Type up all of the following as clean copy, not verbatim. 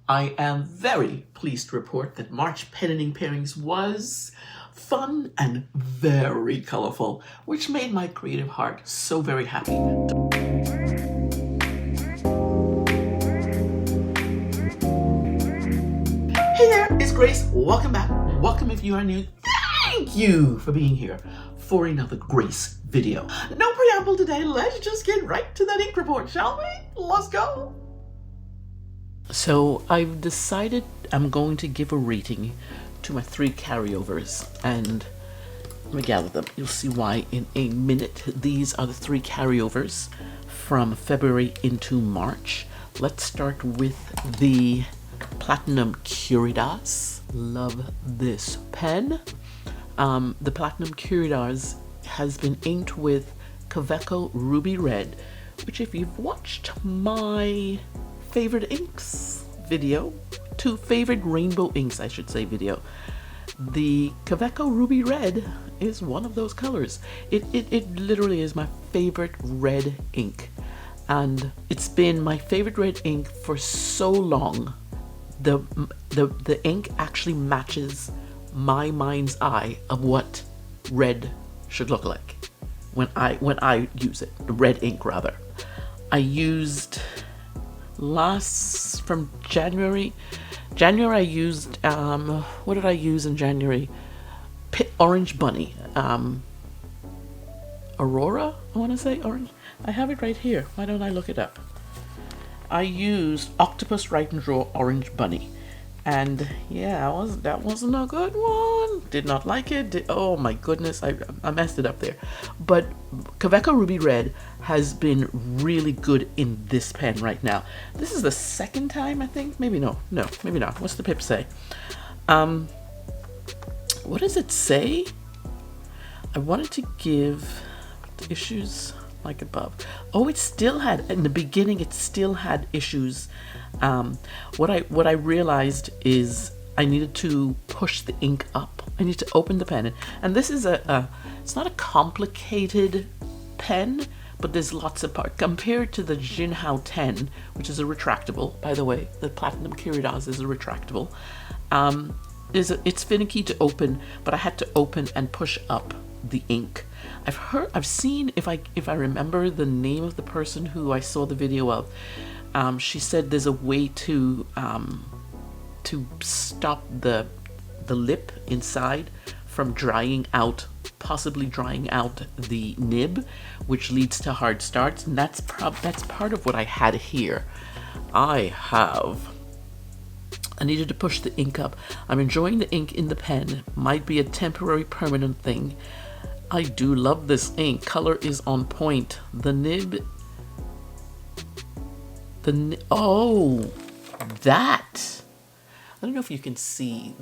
I am very pleased to report that March pen and ink pairings was fun and very colorful, which made my creative heart so very happy. Hey there, it's Grace. Welcome back. Welcome if you are new. Thank you for being here for another Grace video. No preamble today. Let's just get right to that ink report, shall we? Let's go. So I've decided I'm going to give a rating to my 3 carryovers, and let me gather them. You'll see why in a minute. These are the 3 carryovers from February into March. Let's start with the Platinum Curidas. Love this pen. The Platinum Curidas has been inked with Kaweco Ruby Red, which if you've watched my favorite inks video, 2 favorite rainbow inks I should say video, the Kaweco Ruby Red is one of those colors. It literally is my favorite red ink, and it's been my favorite red ink for so long. The ink actually matches my mind's eye of what red should look like when I use it. The red ink rather. I used from January I used what did I use in January? Orange Bunny, Aurora, I want to say orange. I have it right here. Why don't I look it up? I used Octopus Write and Draw Orange Bunny, and yeah, that wasn't a good one. Did not like it. Oh my goodness, I messed it up there. But Kaweco Ruby Red has been really good in this pen right now. This is the second time, I think. Maybe no, maybe not. What's the pip say? What does it say? I wanted to give the issues like above. Oh, it still had, in the beginning, it still had issues. What I realized is I needed to push the ink up. I need to open the pen, and this is it's not a complicated pen, but there's lots of parts compared to the Jinhao 10, which is a retractable. By the way, the Platinum Curidas is a retractable. It's finicky to open, but I had to open and push up the ink. I've seen, if I remember the name of the person who I saw the video of, she said there's a way to stop the lip inside from drying out, possibly drying out the nib, which leads to hard starts, and that's part of what I had here. I needed to push the ink up. I'm enjoying the ink in the pen. Might be a temporary permanent thing. I do love this ink. Color is on point. The nib. Oh, that. I don't know if you can see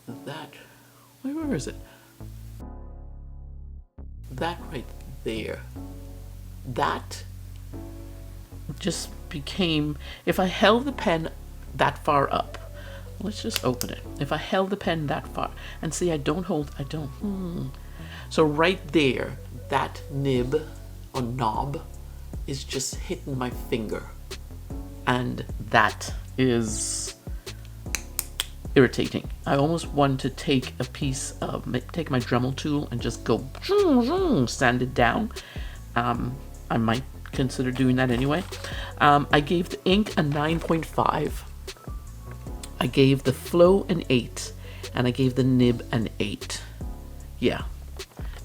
that. Where is it? That right there. That just became, if I held the pen that far up, let's just open it. If I held the pen that far, and see, I don't. So right there, that nib or knob is just hitting my finger, and that is irritating. I almost want to take my Dremel tool and just go sand it down. I might consider doing that anyway. I gave the ink a 9.5. I gave the flow an 8, and I gave the nib an 8. Yeah,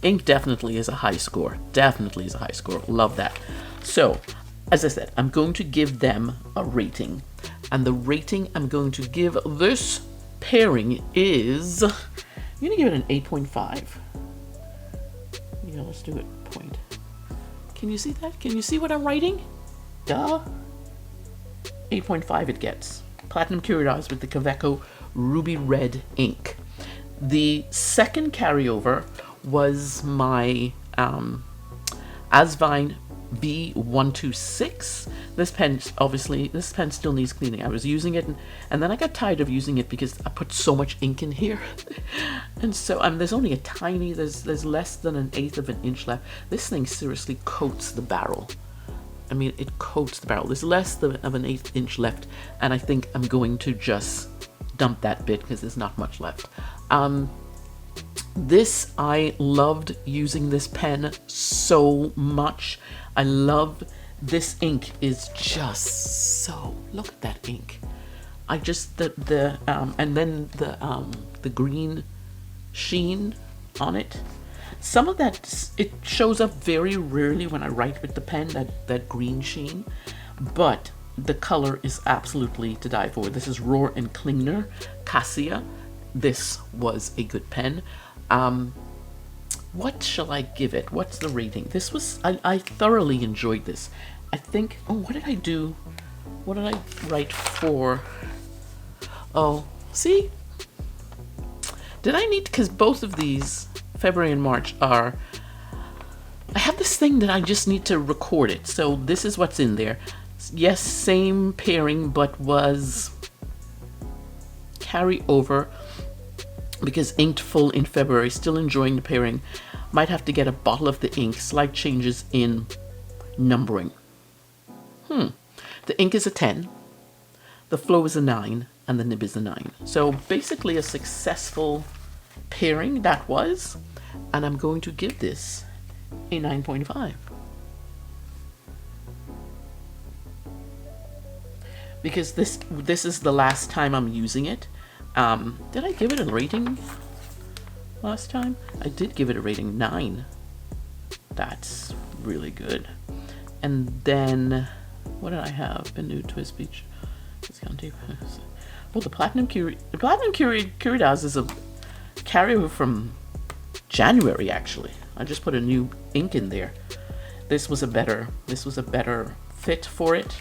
ink definitely is a high score. Definitely is a high score. Love that. So, as I said, I'm going to give them a rating, and the rating I'm going to give this pairing is, I'm gonna give it an 8.5. Yeah, let's do it. Point. Can you see that? Can you see what I'm writing? Duh. 8.5 it gets. Platinum Curidas with the Kaweco Ruby Red ink. The second carryover was my Asvine B126. This pen still needs cleaning. I was using it, and then I got tired of using it because I put so much ink in here. And so there's only a tiny, there's less than 1/8 of an inch left. This thing seriously coats the barrel. I mean, it coats the barrel. There's less of an 1/8 inch left, and I think I'm going to just dump that bit because there's not much left. I loved using this pen so much. I love this ink is just so, look at that ink. I just, and then the green sheen on it. Some of that, it shows up very rarely when I write with the pen, that green sheen, but the color is absolutely to die for. This is Rohr and Klingner Cassia. This was a good pen. What shall I give it? What's the rating? This was, I thoroughly enjoyed this. I think, oh, what did I do? What did I write for? Oh, see? Did I need, because both of these, February and March, I have this thing that I just need to record it. So this is what's in there. Yes, same pairing, but was carry over because inked full in February. Still enjoying the pairing. Might have to get a bottle of the ink. Slight changes in numbering. The ink is a 10. The flow is a 9. And the nib is a 9. So basically a successful pairing that was. And I'm going to give this a 9.5. Because this is the last time I'm using it. Did I give it a rating last time? I did give it a rating 9. That's really good. And then, what did I have? A new twist beach. Oh, the Platinum Curidas is a carryover from January, actually. I just put a new ink in there. This was a better fit for it.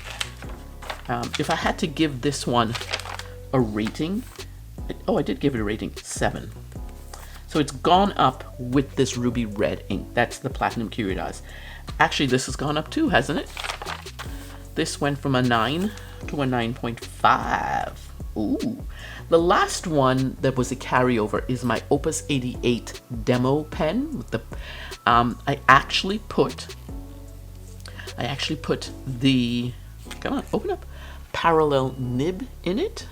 If I had to give this one a rating, I did give it a rating 7. So it's gone up with this ruby red ink. That's the Platinum Curidas. Actually, this has gone up too, hasn't it? This went from a 9 to a 9.5. Ooh. The last one that was a carryover is my Opus 88 demo pen with the I actually put the, come on, open up, parallel nib in it.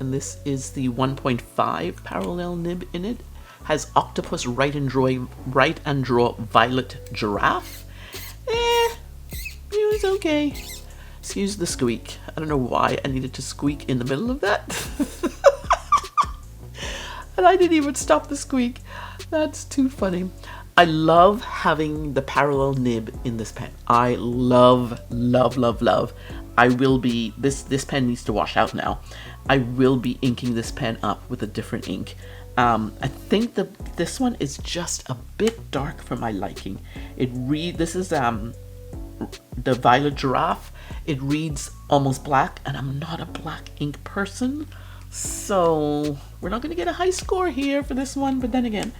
And this is the 1.5 parallel nib in it. Has octopus write and draw violet giraffe. It was okay. Excuse the squeak. I don't know why I needed to squeak in the middle of that. And I didn't even stop the squeak. That's too funny. I love having the parallel nib in this pen. I love. I will be, this pen needs to wash out now. I will be inking this pen up with a different ink. I think this one is just a bit dark for my liking. This is the violet giraffe. It reads almost black, and I'm not a black ink person, so we're not going to get a high score here for this one. But then again,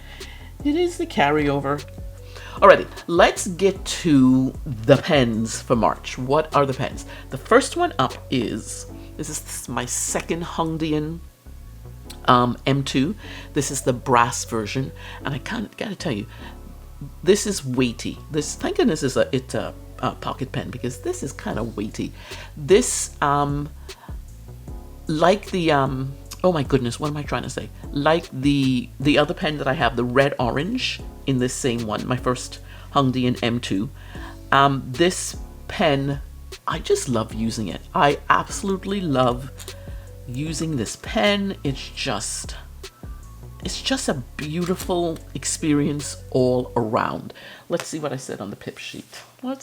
it is the carryover. Alrighty, let's get to the pens for March. What are the pens? The first one up is, this is my second Hongdian M2. This is the brass version, and I gotta tell you, this is weighty. This, thank goodness, it's a pocket pen, because this is kind of weighty. This, like the oh my goodness, what am I trying to say? Like the other pen that I have, the red orange in this same one, my first Hongdian M2. This pen, I just love using it. I absolutely love using this pen. It's just a beautiful experience all around. Let's see what I said on the pip sheet. On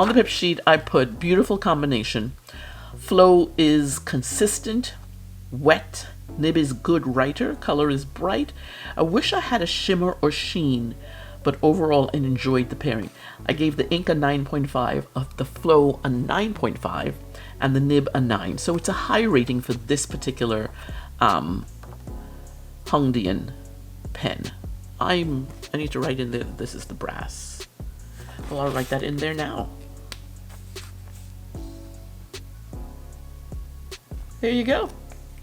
the pip sheet, I put beautiful combination. Flow is consistent, wet, nib is good writer, color is bright. I wish I had a shimmer or sheen, but overall I enjoyed the pairing. I gave the ink a 9.5, of the flow a 9.5, and the nib a 9. So it's a high rating for this particular Hongdian pen. I need to write in there, this is the brass. Well, I'll write that in there now. There you go.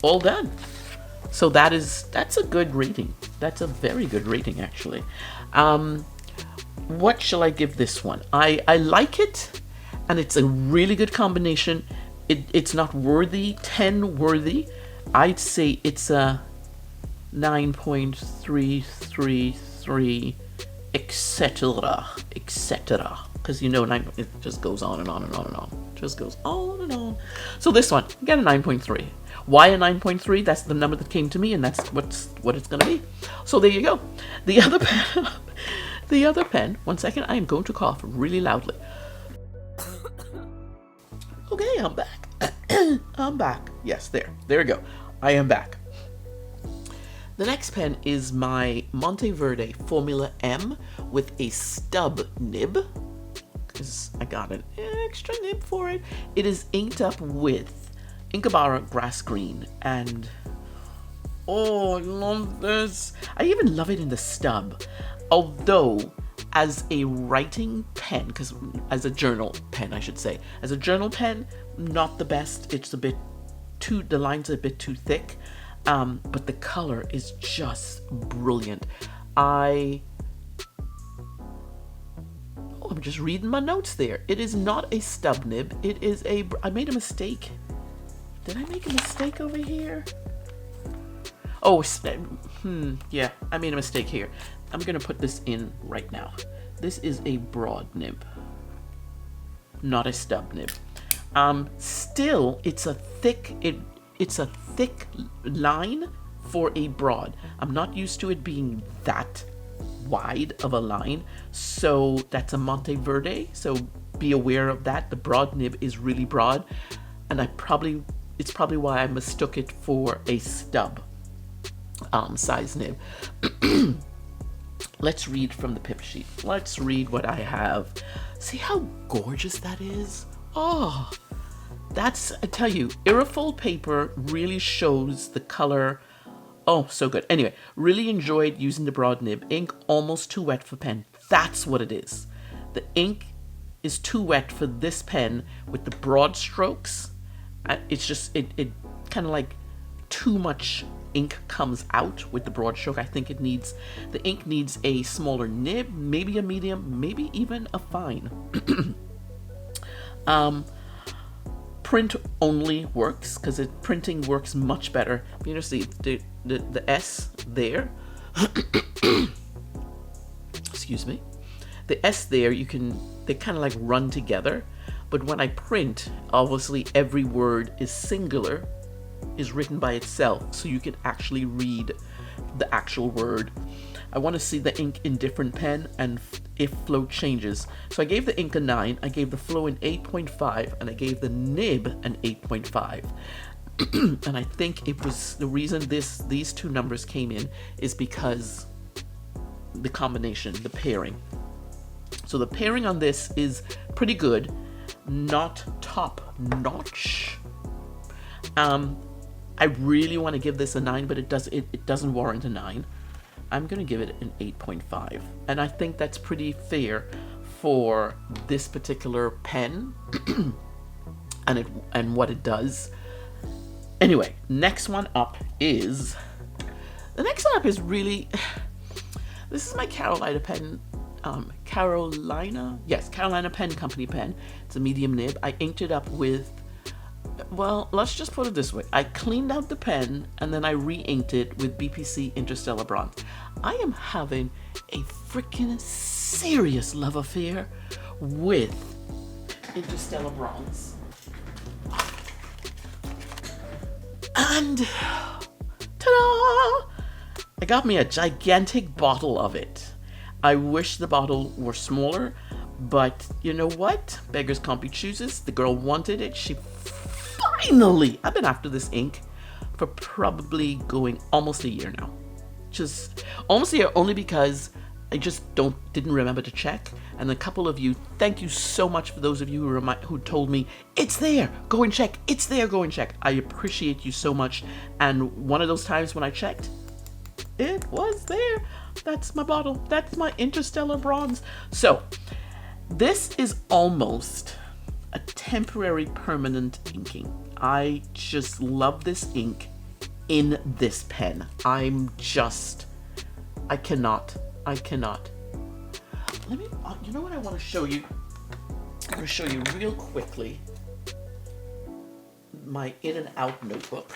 All done. So that's a good rating. That's a very good rating, actually. what shall I give this one? I like it, and it's a really good combination. It's not worthy, 10 worthy. I'd say it's a 9.333, etc., etc. Because you know, it just goes on and on and on and on. Just goes on and on. So this one, get a 9.3. Why a 9.3? That's the number that came to me, and that's what it's gonna be. So there you go. The other pen, the other pen. 1 second, I am going to cough really loudly. Okay, I'm back. I'm back. Yes, there we go. I am back. The next pen is my Monteverde Formula M with a stub nib, because I got an extra nib for it. It is inked up with Inkabara Grass Green, and oh, I love this. I even love it in the stub. Although, as a writing pen, because as a journal pen, I should say, as a journal pen, not the best. It's a bit too, the lines are a bit too thick. But the color is just brilliant. I'm just reading my notes there. It is not a stub nib. It is I made a mistake. Did I make a mistake over here? Oh, yeah, I made a mistake here. I'm gonna put this in right now. This is a broad nib, not a stub nib. Still, it's a thick line for a broad. I'm not used to it being that wide of a line, so that's a Monteverde, so be aware of that. The broad nib is really broad, and it's probably why I mistook it for a stub size nib. Let's read from the pip sheet. Let's read what I have. See how gorgeous that is? Oh, that's, I tell you, Aerofold paper really shows the color. Oh, so good. Anyway, really enjoyed using the broad nib. Ink almost too wet for pen. That's what it is. The ink is too wet for this pen with the broad strokes. It's just, it kind of like too much ink comes out with the broad stroke. I think the ink needs a smaller nib, maybe a medium, maybe even a fine. Print only works because printing works much better. You know, see the S there. Excuse me. The S there, they kind of like run together. But when I print, obviously every word is singular, is written by itself, so you can actually read the actual word. I want to see the ink in different pen and if flow changes. So I gave the ink a 9, I gave the flow an 8.5, and I gave the nib an 8.5. And I think it was the reason these two numbers came in is because the combination, the pairing. So the pairing on this is pretty good, not top notch. I really want to give this a 9, but it doesn't warrant a 9. I'm going to give it an 8.5. And I think that's pretty fair for this particular pen and what it does. Anyway, next one up is really, this is my Carolina pen, Carolina Pen Company pen. It's a medium nib. I inked it up with, well, let's just put it this way. I cleaned out the pen and then I re-inked it with BPC Interstellar Bronze. I am having a freaking serious love affair with Interstellar Bronze. And ta-da! I got me a gigantic bottle of it. I wish the bottle were smaller, but you know what? Beggars can't be choosers. The girl wanted it. She finally, I've been after this ink for probably going almost a year now. Just almost a year, only because I just didn't remember to check. And a couple of you, thank you so much for those of you who told me, it's there, go and check, it's there, go and check. I appreciate you so much. And one of those times when I checked, it was there. That's my bottle. That's my Interstellar Bronze. So this is almost a temporary permanent inking. I just love this ink in this pen. I cannot. let me, you know what I want to show you? I'm going to show you real quickly my in and out notebook.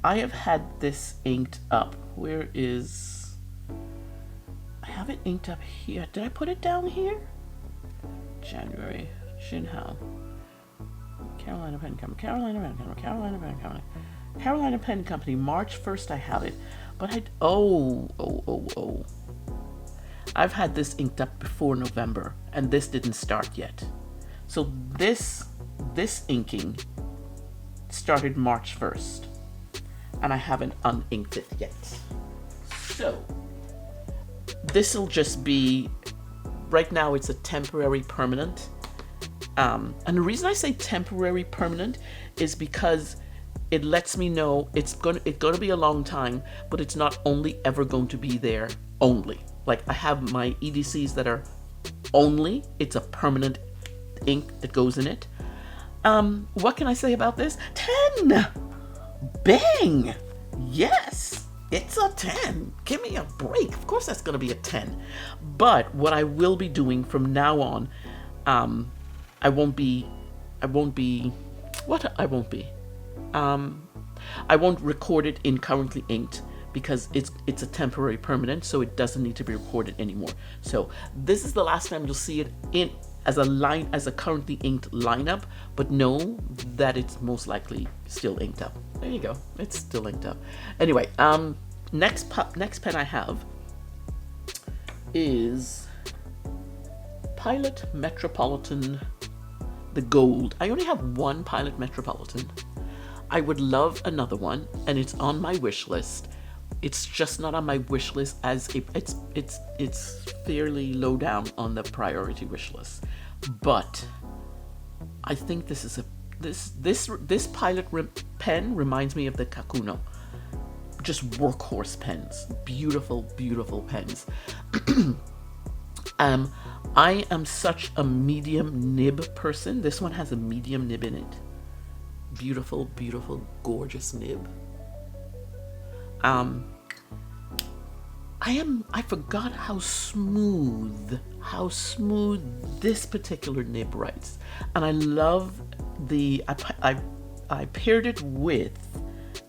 I have had this inked up. Where is... I have it inked up here. Did I put it down here? January. Shinhao. Carolina Pen Company. Carolina Pen Company. Carolina Pen Company. Carolina Pen Company. March 1st I have it. But I... Oh. I've had this inked up before November. And this didn't start yet. So this inking started March 1st. And I haven't uninked it yet. So, this'll just be, right now it's a temporary permanent. And the reason I say temporary permanent is because it lets me know it's gonna be a long time, but it's not only ever going to be there only. Like I have my EDCs that are only, it's a permanent ink that goes in it. What can I say about this? 10! Bang! Yes! It's a 10. Give me a break. Of course that's going to be a 10. But what I will be doing from now on, I won't record it in currently inked because it's a temporary permanent, so it doesn't need to be recorded anymore. So this is the last time you'll see it in as a currently inked lineup, but know that it's most likely still inked up. There you go, it's still inked up. Anyway, next pen I have is Pilot Metropolitan, the gold. I only have one Pilot Metropolitan. I would love another one, and it's on my wish list. It's just not on my wish list as it's fairly low down on the priority wish list. But I think this is this Pilot pen reminds me of the Kakuno. Just workhorse pens. Beautiful, beautiful pens. I am such a medium nib person. This one has a medium nib in it. Beautiful, beautiful, gorgeous nib. I forgot how smooth this particular nib writes. And I love I paired it with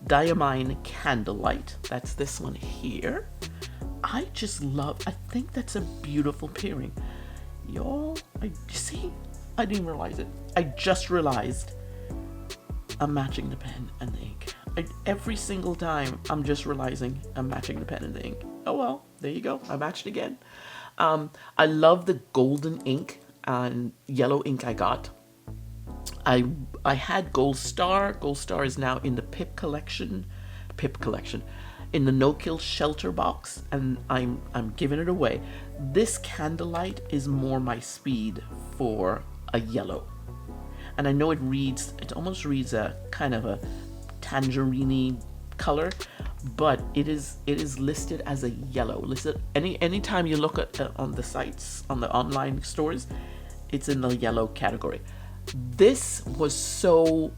Diamine Candlelight. That's this one here. I think that's a beautiful pairing. Y'all, I didn't even realize it. I just realized I'm matching the pen and the ink. Every single time I'm just realizing I'm matching the pen and the ink. Oh well, there you go. I matched again. I love the golden ink and yellow ink I got. I had Gold Star. Gold Star is now in the Pip collection, in the No Kill Shelter box, and I'm giving it away. This Candlelight is more my speed for a yellow, and I know it almost reads a kind of a tangerine color, but it is listed as a yellow. Anytime you look at on the sites, on the online stores, it's in the yellow category. This was so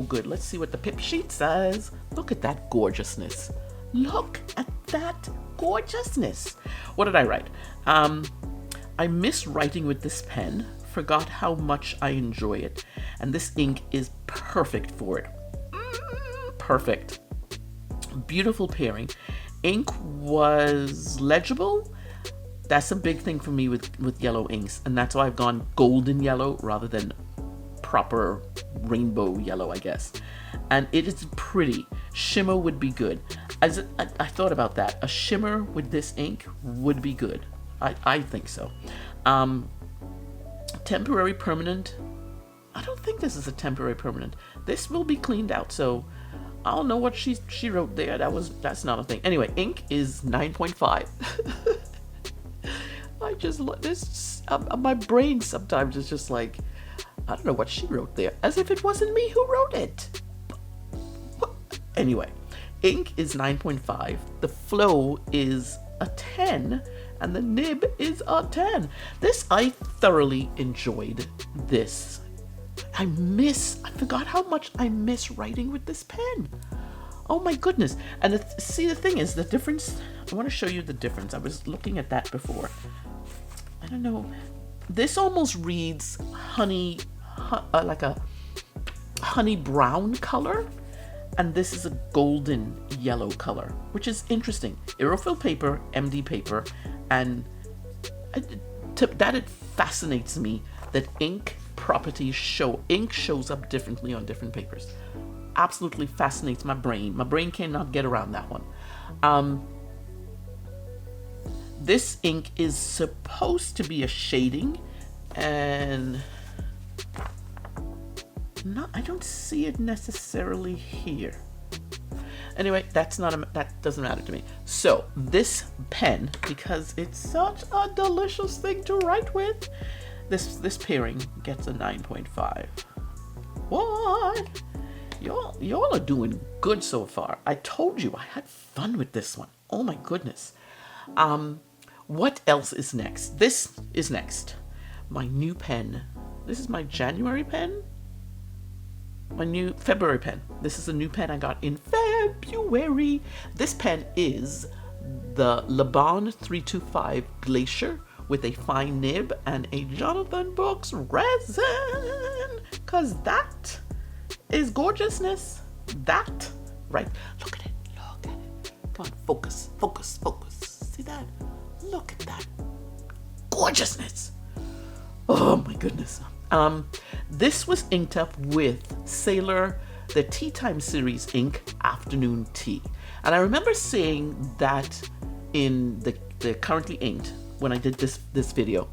good. Let's see what the pip sheet says. Look at that gorgeousness. Look at that gorgeousness. What did I write? I miss writing with this pen. Forgot how much I enjoy it. And this ink is perfect for it. Perfect. Beautiful pairing. Ink was legible. That's a big thing for me with yellow inks, and that's why I've gone golden yellow rather than proper rainbow yellow, I guess. And it is pretty. Shimmer would be good. I thought about that. A shimmer with this ink would be good. I think so. Temporary permanent. I don't think this is a temporary permanent. This will be cleaned out, so I don't know what she wrote there. That's not a thing. Anyway, ink is 9.5. I just this my brain sometimes is just like, I don't know what she wrote there, as if it wasn't me who wrote it. Anyway, ink is 9.5. The flow is a 10, and the nib is a 10. I thoroughly enjoyed this. I forgot how much I miss writing with this pen. Oh my goodness. And see, the thing is, the difference, I want to show you the difference. I was looking at that before. I don't know. This almost reads honey, like a honey brown color. And this is a golden yellow color, which is interesting. Aerofill paper, MD paper, and that it fascinates me that ink properties ink shows up differently on different papers. Absolutely fascinates my brain. My brain cannot get around that one. This ink is supposed to be a shading, and I don't see it necessarily here. Anyway, that doesn't matter to me. So this pen, because it's such a delicious thing to write with, this pairing gets a 9.5. What? Y'all are doing good so far. I told you I had fun with this one. Oh my goodness. What else is next? This is next. My new pen. This is my January pen. My new February pen. This is a new pen I got in February. This pen is the Laban 325 Glacier with a fine nib and a Jonathan Brooks resin. Cause that is gorgeousness. That, right? Look at it. Look at it. Come on, focus, focus, focus. See that? Look at that gorgeousness. Oh my goodness. This was inked up with Sailor, the Tea Time series ink Afternoon Tea. And I remember saying that in the currently inked, when I did this video,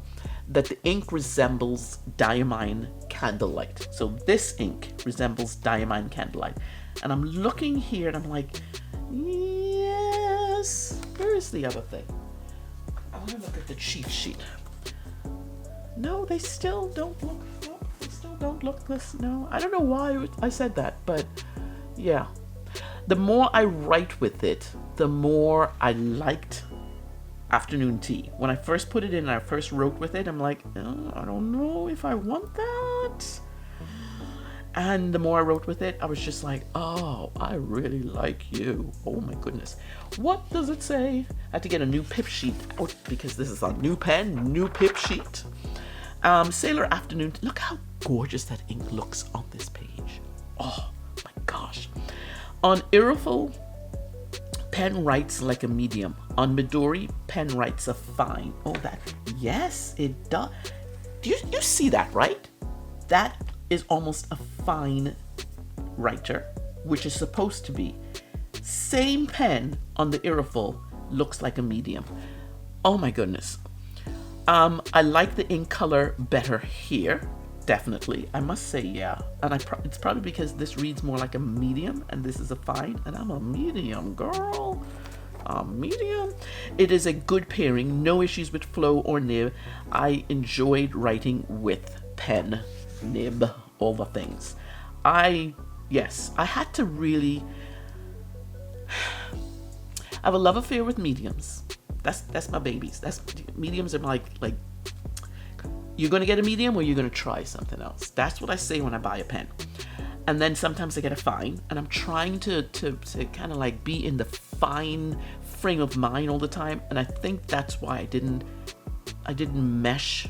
that the ink resembles diamine candlelight. So this ink resembles diamine candlelight. And I'm looking here and I'm like, yes. Where is the other thing? I want to look at the cheat sheet. No, they still don't look. No, they still don't look this. No, I don't know why I said that, but yeah. The more I write with it, the more I liked Afternoon Tea. When I first put it in, I first wrote with it. I'm like, oh, I don't know if I want that. And the more I wrote with it, I was just like, oh, I really like you. Oh my goodness. What does it say? I had to get a new pip sheet out because this is a new pen, new pip sheet. Sailor Afternoon. Look how gorgeous that ink looks on this page. Oh my gosh. On Aerofill, pen writes like a medium. On Midori, pen writes a fine. Oh, that. Yes, it does. Do you see that, right? That is almost a fine writer, which is supposed to be. Same pen on the Aerofill looks like a medium. Oh my goodness. I like the ink color better here, definitely. I must say, yeah. And it's probably because this reads more like a medium and this is a fine, and I'm a medium, girl. A medium. It is a good pairing, no issues with flow or nib. I enjoyed writing with pen, nib, all the things. I had to really I have a love affair with mediums. That's my babies. Mediums are like you're gonna get a medium or you're gonna try something else. That's what I say when I buy a pen. And then sometimes I get a fine, and I'm trying to kind of like be in the fine frame of mind all the time. And I think that's why I didn't mesh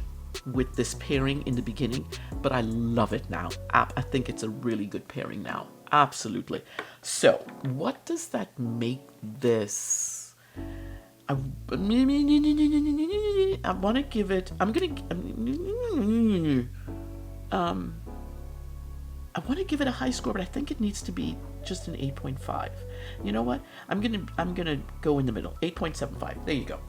with this pairing in the beginning, but I love it now. I think it's a really good pairing now. Absolutely. So what does that make this? I want to give it. I want to give it a high score, but I think it needs to be just an 8.5. You know what? I'm gonna go in the middle. 8.75. There you go.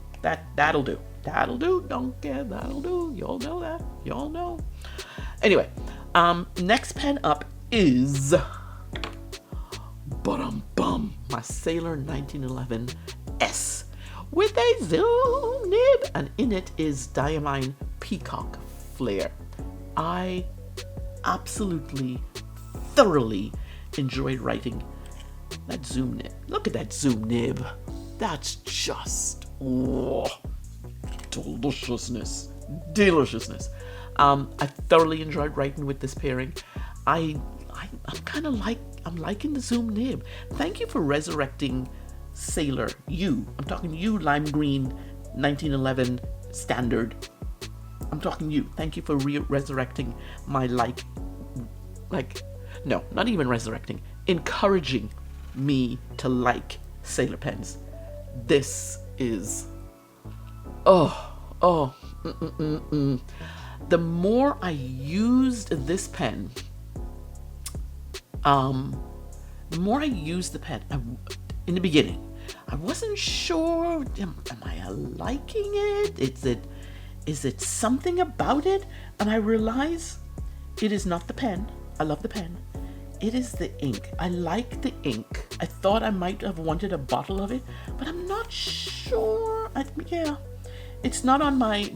That'll do. That'll do. Don't care. That'll do. Y'all know that. Y'all know. Anyway, next pen up is my Sailor 1911 S with a zoom nib, and in it is Diamine Peacock Flare. I absolutely, thoroughly enjoyed writing that zoom nib. Look at that zoom nib. That's just deliciousness. I thoroughly enjoyed writing with this pairing. I'm kind of like I'm liking the zoom nib. Thank you for resurrecting Sailor. You. I'm talking you, lime green, 1911 standard. I'm talking you. Thank you for resurrecting my no, not even resurrecting, encouraging me to like Sailor pens. This is, the more I used this pen, the more I used the pen, in the beginning, I wasn't sure, am I liking it? Is it something about it? And I realized it is not the pen. I love the pen. It is the ink. I like the ink. I thought I might have wanted a bottle of it, but I'm not sure. It's not on my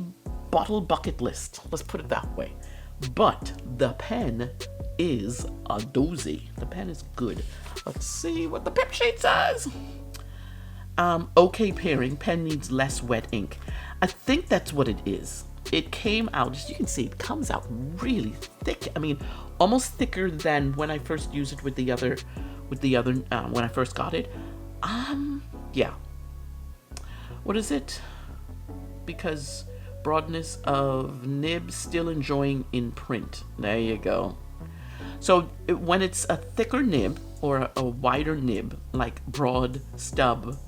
bottle bucket list. Let's put it that way. But the pen is a doozy. The pen is good. Let's see what the pip sheet says. Okay pairing. Pen needs less wet ink. I think that's what it is. It came out, as you can see, it comes out really thick. I mean, almost thicker than when I first used it with the other, when I first got it. Yeah. What is it? Because broadness of nib, still enjoying in print. There you go. So when it's a thicker nib or a wider nib, like broad stub,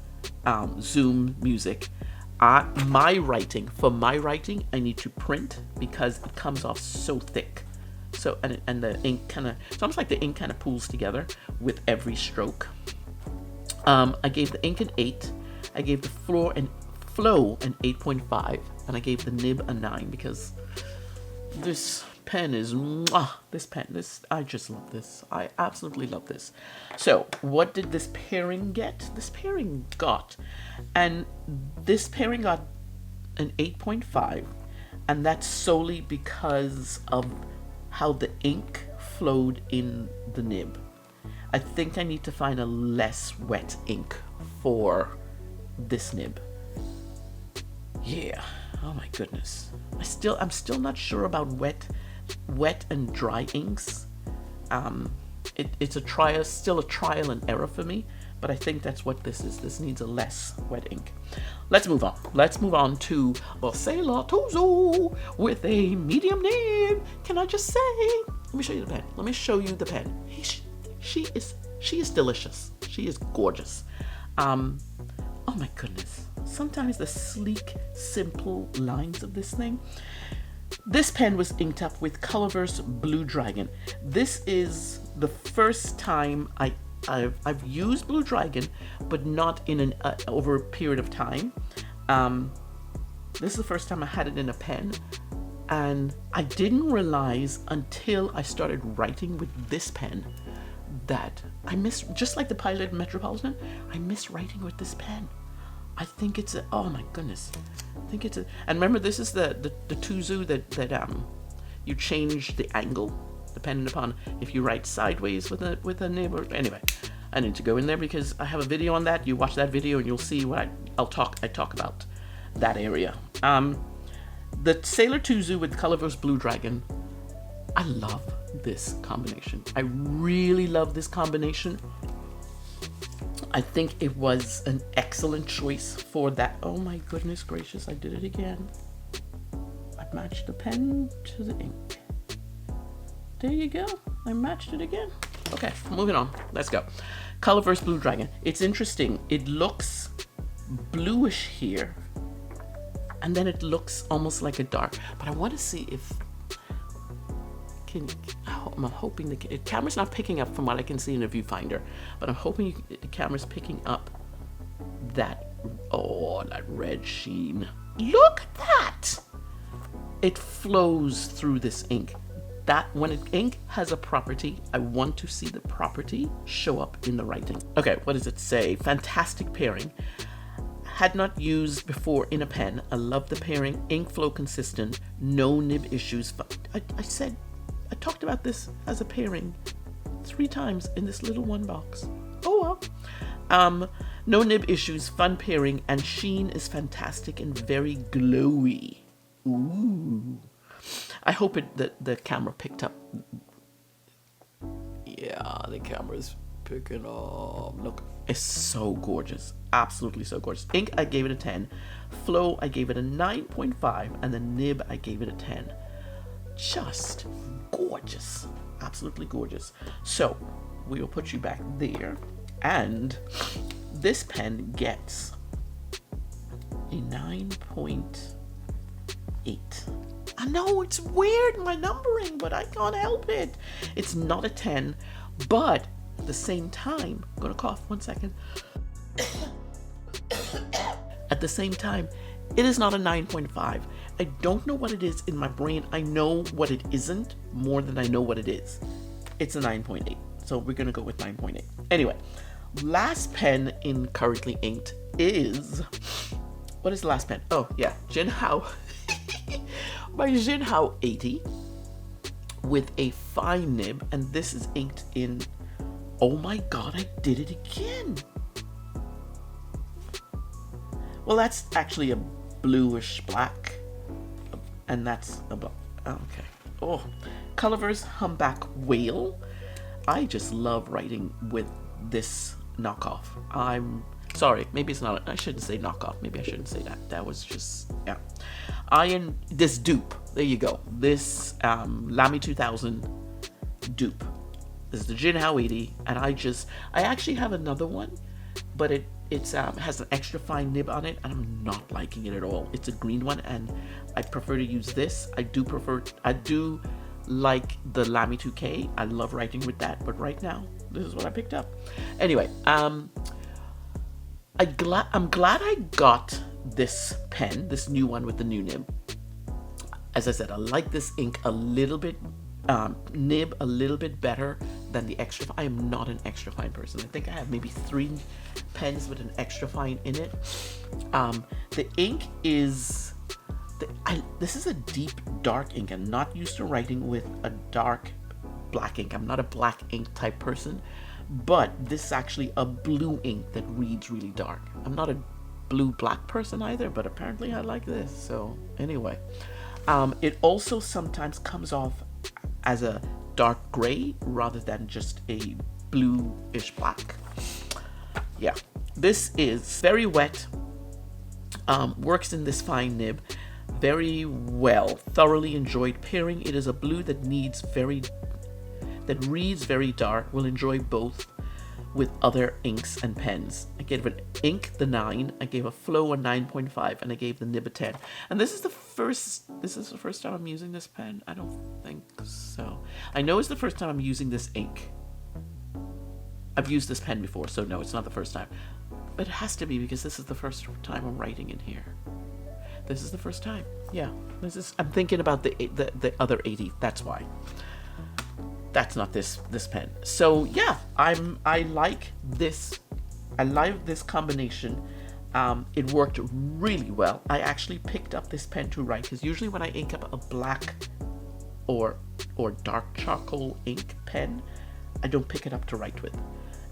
zoom music, for my writing, I need to print because it comes off so thick. So and the ink it's almost like the ink kind of pools together with every stroke. I gave the ink an 8. I gave the flow an 8.5, and I gave the nib a 9 because this pen is I just love this. I absolutely love this. So what did this pairing get? This pairing got an 8.5, and that's solely because of how the ink flowed in the nib. I think I need to find a less wet ink for this nib. Yeah. Oh my goodness. I'm still not sure about wet and dry inks. It's still a trial and error for me, but I think that's what this is. This needs a less wet ink. Let's move on. Let's move on to Sailor Tuzu with a medium nib. Can I just say? Let me show you the pen. Let me show you the pen. She is delicious. She is gorgeous. Oh my goodness. Sometimes the sleek, simple lines of this thing. This pen was inked up with Colorverse Blue Dragon. This is the first time I've used Blue Dragon, but not in over a period of time. This is the first time I had it in a pen, and I didn't realize until I started writing with this pen that I miss, just like the Pilot Metropolitan, I miss writing with this pen. I think it's oh my goodness. I think it's and remember, this is the Tuzu that you change the angle depending upon if you write sideways with a nib or anyway. I need to go in there because I have a video on that. You watch that video and you'll see what I talk about that area. The Sailor Tuzu with Colorverse Blue Dragon. I love this combination. I really love this combination. I think it was an excellent choice for that. Oh my goodness gracious, I did it again. I matched the pen to the ink. There you go. I matched it again. Okay, moving on. Let's go. Colorverse Blue Dragon. It's interesting. It looks bluish here, and then it looks almost like a dark. But I want to see if I'm hoping the camera's not picking up from what I can see in the viewfinder, but I'm hoping the camera's picking up that red sheen. Look at that! It flows through this ink. That when ink has a property, I want to see the property show up in the writing. Okay, what does it say? Fantastic pairing. Had not used before in a pen. I love the pairing. Ink flow consistent. No nib issues. I talked about this as a pairing 3 times in this little one box. Oh well. No nib issues, fun pairing, and sheen is fantastic and very glowy. Ooh. I hope the camera picked up. Yeah, the camera's picking up. Look, it's so gorgeous. Absolutely so gorgeous. Ink, I gave it a 10. Flow, I gave it a 9.5. And the nib, I gave it a 10. Just gorgeous. Absolutely gorgeous. So, we will put you back there. And this pen gets a 9.8. I know it's weird, my numbering, but I can't help it. It's not a 10, but at the same time, I'm gonna cough 1 second. At the same time, it is not a 9.5. I don't know what it is in my brain. I know what it isn't more than I know what it is. It's a 9.8. So we're gonna go with 9.8. Anyway, last pen in currently inked is, what is the last pen? Oh yeah, Jinhao. My Jinhao 80 with a fine nib, and this is inked in, oh my god, I did it again. Well, that's actually a bluish black, and that's a black. Okay. Oh, Culliver's Humpback Whale. I just love writing with this knockoff. I'm sorry, maybe it's not. I shouldn't say knockoff. Maybe I shouldn't say that. That was just, yeah. This dupe. There you go. This Lamy 2000 dupe. This is the Jinhao 80, and I actually have another one, but it has an extra fine nib on it, and I'm not liking it at all. It's a green one, and I prefer to use this. I do like the Lamy 2K. I love writing with that, but right now, this is what I picked up. Anyway, I'm glad I got this pen, this new one with the new nib. As I said, I like this ink a little bit, nib a little bit better than the extra. I am not an extra fine person. I think I have maybe 3 pens with an extra fine in it. The ink is, this is a deep dark ink. I'm not used to writing with a dark black ink. I'm not a black ink type person, but this is actually a blue ink that reads really dark. I'm not a blue black person either, but apparently I like this. So anyway, it also sometimes comes off as a dark gray rather than just a bluish black. Yeah, this is very wet, works in this fine nib very well. Thoroughly enjoyed pairing. It is a blue that reads very dark. Will enjoy both with other inks and pens. I gave an ink the 9, I gave a flow a 9.5, and I gave the nib a 10. And this is the first time I'm using this pen. I don't think so. I know it's the first time I'm using this ink. I've used this pen before, so no, it's not the first time. But it has to be, because this is the first time I'm writing in here. This is the first time. Yeah, I'm thinking about the other 80. That's why. That's not this pen. So yeah, I like this. I like this combination. It worked really well. I actually picked up this pen to write, because usually when I ink up a black or dark charcoal ink pen, I don't pick it up to write with.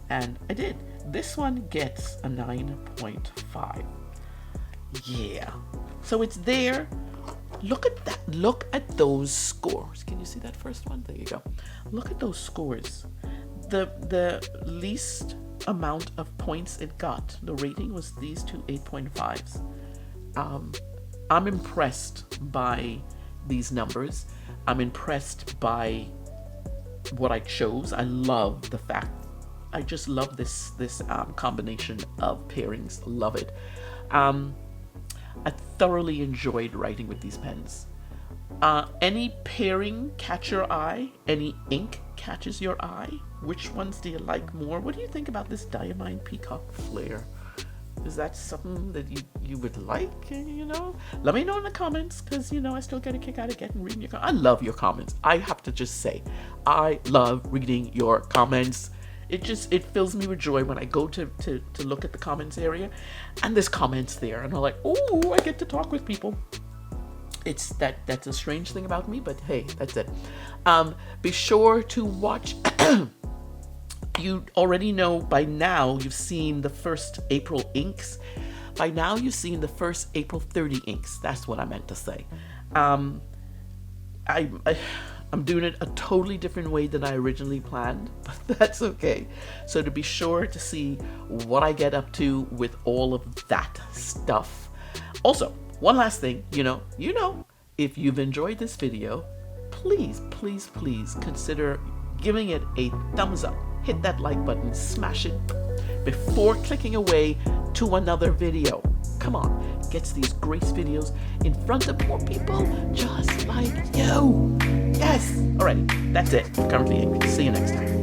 And I did. This one gets a 9.5. Yeah. So it's there. Look at that. Look at those scores. Can you see that first one? There you go. Look at those scores. The least amount of points it got, the rating was these two 8.5s. I'm impressed by these numbers. I'm impressed by what I chose. I love the fact, I just love this combination of pairings. Love it. I thoroughly enjoyed writing with these pens. Any pairing catch your eye? Any ink catches your eye? Which ones do you like more? What do you think about this Diamine Peacock Flare? Is that something that you would like, you know? Let me know in the comments, because, you know, I still get a kick out of reading your comments. I love your comments. I have to just say, I love reading your comments. It fills me with joy when I go to look at the comments area, and there's comments there, and I'm like, oh, I get to talk with people. That's a strange thing about me, but hey, that's it. Be sure to watch. You already know by now, you've seen the first April inks. By now, you've seen the first April 30 inks. That's what I meant to say. I'm doing it a totally different way than I originally planned, but that's okay. So to be sure to see what I get up to with all of that stuff. Also, one last thing, if you've enjoyed this video, please consider giving it a thumbs up. Hit that like button, smash it before clicking away to another video. Come on, gets these great videos in front of more people just like you. Yes! Alright, that's it. Currently Ink. See you next time.